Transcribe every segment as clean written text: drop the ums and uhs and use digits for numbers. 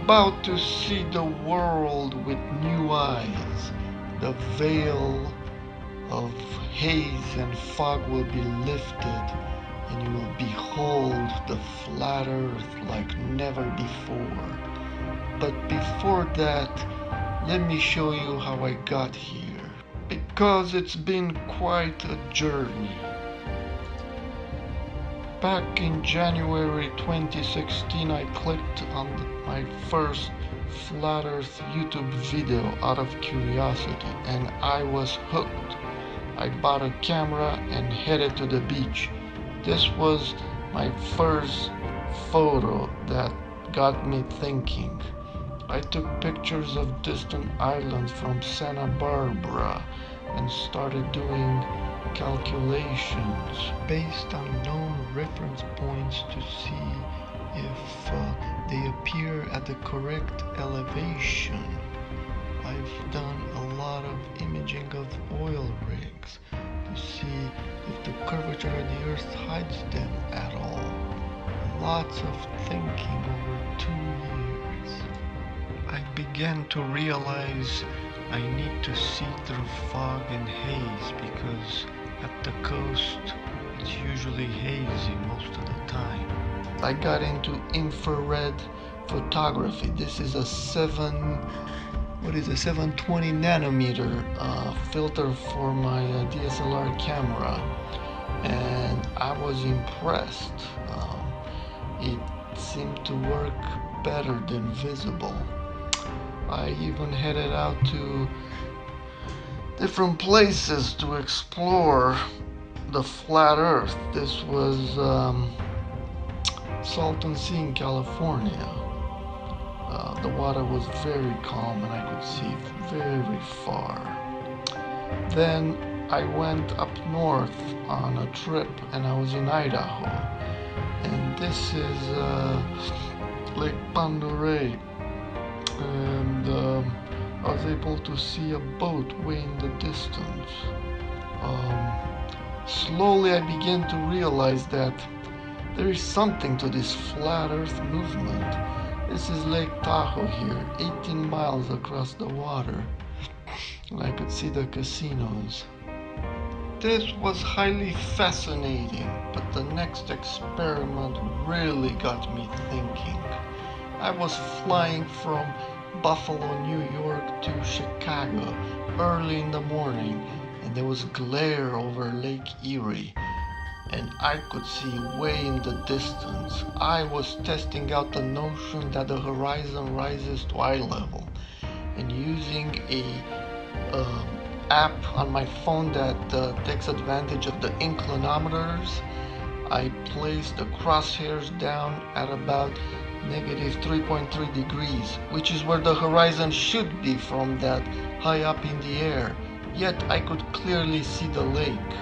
about to see the world with new eyes. The veil of haze and fog will be lifted, and you will behold the flat earth like never before. But before that, let me show you how I got here, because it's been quite a journey. Back in January 2016, I clicked on my first Flat Earth YouTube video out of curiosity, and I was hooked. I bought a camera and headed to the beach. This was my first photo that got me thinking. I took pictures of distant islands from Santa Barbara and started doing calculations based on known reference points to see if they appear at the correct elevation. I've done a lot of imaging of oil rigs to see if the curvature of the earth hides them at all. Lots of thinking over 2 years. I began to realize I need to see through fog and haze because at the coast it's usually hazy most of the time. I got into infrared photography. This is a 720 nanometer filter for my DSLR camera, and I was impressed. It seemed to work better than visible. I even headed out to different places to explore the flat earth. This was Salton Sea in California. The water was very calm and I could see very far. Then I went up north on a trip and I was in Idaho. And this is Lake Pandoray. And I was able to see a boat way in the distance. Slowly I began to realize that there is something to this flat earth movement. This is Lake Tahoe here, 18 miles across the water, and I could see the casinos. This was highly fascinating, but the next experiment really got me thinking. I was flying from Buffalo, New York to Chicago early in the morning, and there was glare over Lake Erie, and I could see way in the distance. I was testing out the notion that the horizon rises to eye level, and using a app on my phone that takes advantage of the inclinometers, I placed the crosshairs down at about negative 3.3 degrees, which is where the horizon should be from that high up in the air, yet I could clearly see the lake.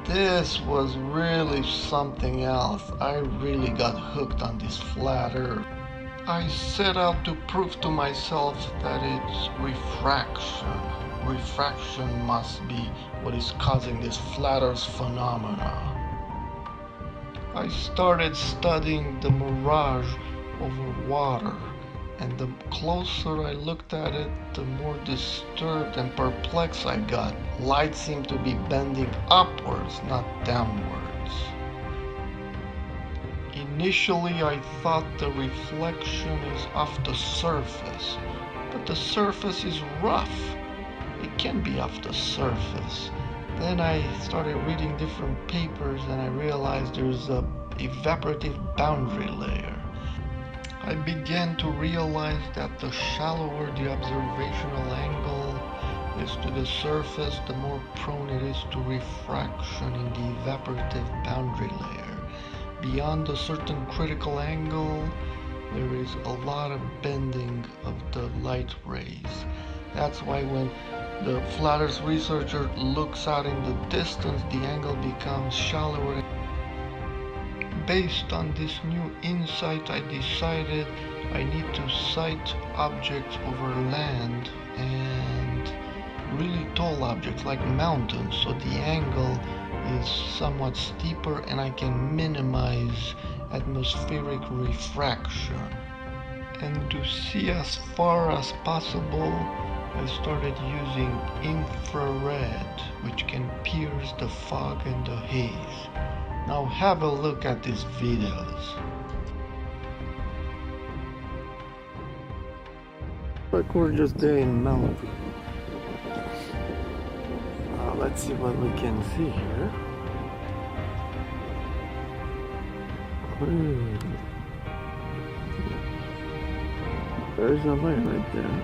This was really something else. I really got hooked on this flat earth. I set out to prove to myself that it's refraction. Refraction must be what is causing this flat earth phenomena. I started studying the mirage over water, and the closer I looked at it, the more disturbed and perplexed I got. Light seemed to be bending upwards, not downwards. Initially I thought the reflection is off the surface, but the surface is rough. It can be off the surface. Then I started reading different papers and I realized there's a evaporative boundary layer. I began to realize that the shallower the observational angle is to the surface, the more prone it is to refraction in the evaporative boundary layer. Beyond a certain critical angle, there is a lot of bending of the light rays. That's why when the flat earth researcher looks out in the distance, the angle becomes shallower. Based on this new insight, I decided I need to sight objects over land and really tall objects like mountains, so the angle is somewhat steeper and I can minimize atmospheric refraction. And to see as far as possible, I started using infrared, which can pierce the fog and the haze. Now have a look at these videos. Like we're just there in Malibu. Let's see what we can see here. There's a light right there.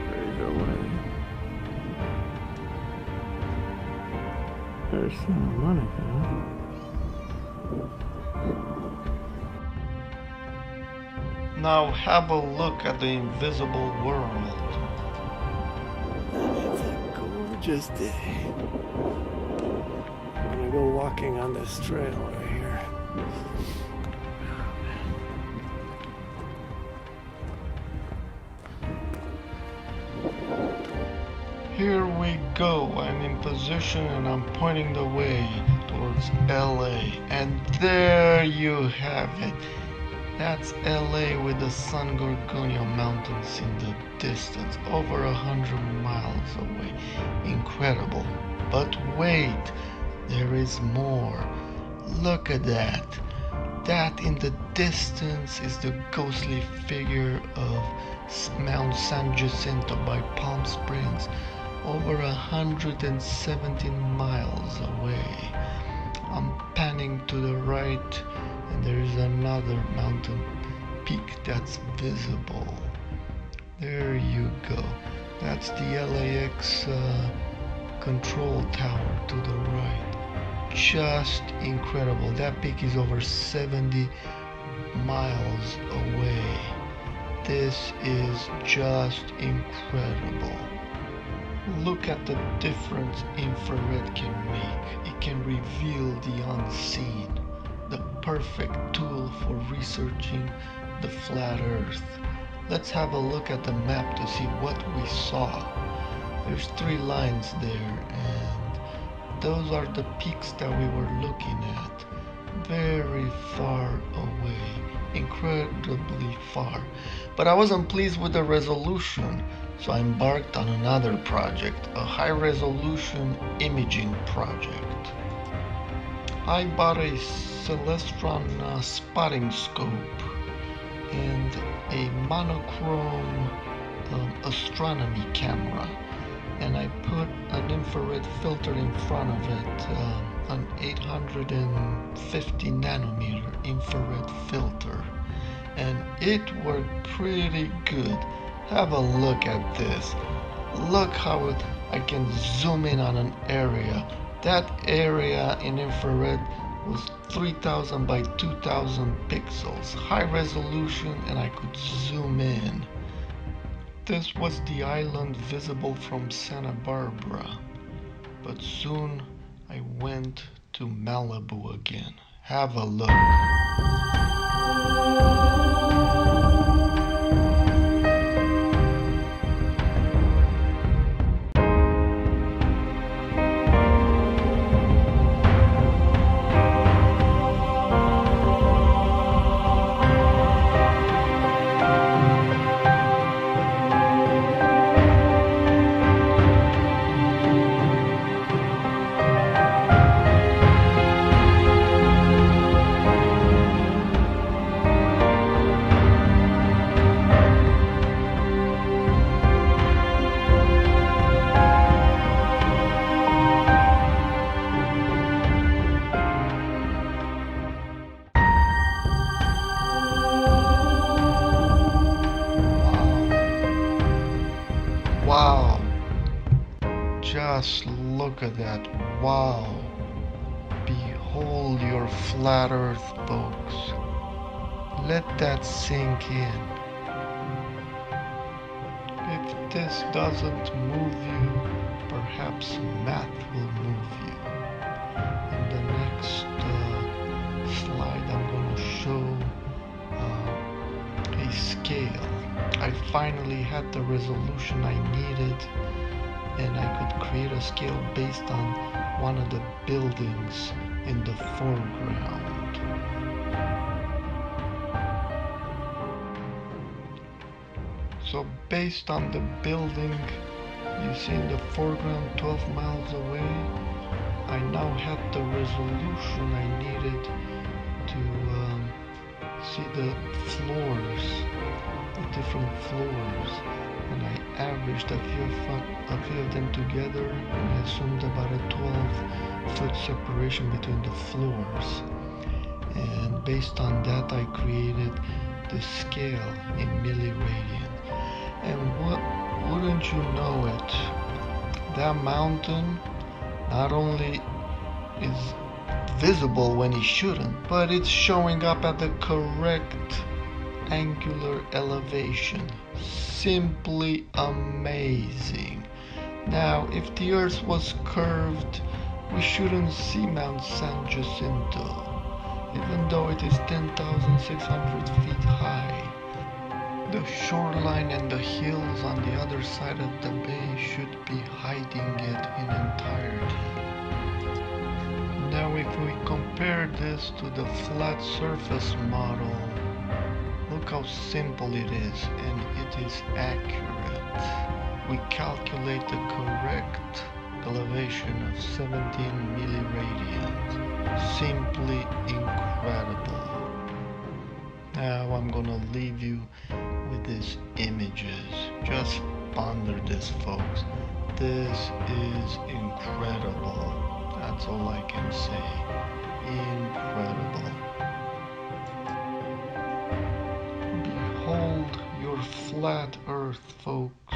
There's a light. There's Santa Monica. Now have a look at the invisible world. It's a gorgeous day. I'm gonna go walking on this trail right here. Here we go. I'm in position and I'm pointing the way towards LA. And there you have it. That's LA with the San Gorgonio Mountains in the distance, over 100 miles away. Incredible. But wait, there is more. Look at that. That in the distance is the ghostly figure of Mount San Jacinto by Palm Springs, over 117 miles away. I'm panning to the right, and there is another mountain peak that's visible. There you go. That's the LAX control tower to the right. Just incredible. That peak is over 70 miles away. This is just incredible. Look at the difference infrared can make. It can reveal the unseen. The perfect tool for researching the flat earth. Let's have a look at the map to see what we saw. There's 3 lines there, and those are the peaks that we were looking at. Very far away, incredibly far. But I wasn't pleased with the resolution, so I embarked on another project, a high-resolution imaging project. I bought a Celestron spotting scope and a monochrome astronomy camera, and I put an infrared filter in front of it, an 850 nanometer infrared filter, and it worked pretty good. Have a look at this. Look how I can zoom in on an area. That area in infrared was 3000 by 2000 pixels, high resolution, and I could zoom in. This was the island visible from Santa Barbara, but soon I went to Malibu again. Have a look. Wow, just look at that. Wow, behold your flat earth, folks. Let that sink in. If this doesn't move you, perhaps math will move you. In the next slide, I'm going to show a scale. I finally had the resolution I needed, and I could create a scale based on one of the buildings in the foreground. So based on the building you see in the foreground 12 miles away, I now had the resolution I needed to see the floors, the different floors, and I averaged a few of them together and I assumed about a 12-foot separation between the floors. And based on that I created the scale in milliradian. And wouldn't you know it, that mountain not only is visible when it shouldn't, but it's showing up at the correct angular elevation. Simply amazing. Now, if the Earth was curved, we shouldn't see Mount San Jacinto, even though it is 10,600 feet high. The shoreline and the hills on the other side of the bay should be hiding it in entirety. Now if we compare this to the flat surface model, look how simple it is, and it is accurate. We calculate the correct elevation of 17 milliradians. Simply incredible. Now I'm gonna leave you with these images. Just ponder this, folks. This is incredible. That's all I can say. Incredible. Behold your flat Earth, folks.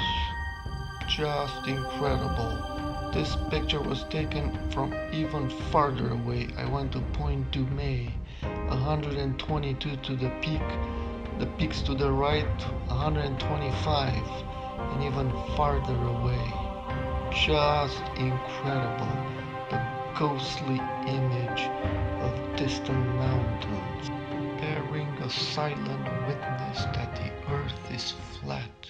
Just incredible. This picture was taken from even farther away. I went to Point Dumay, 122 to the peak. The peaks to the right, 125, and even farther away. Just incredible. The ghostly image of distant mountains, bearing a silent witness that the Earth is flat.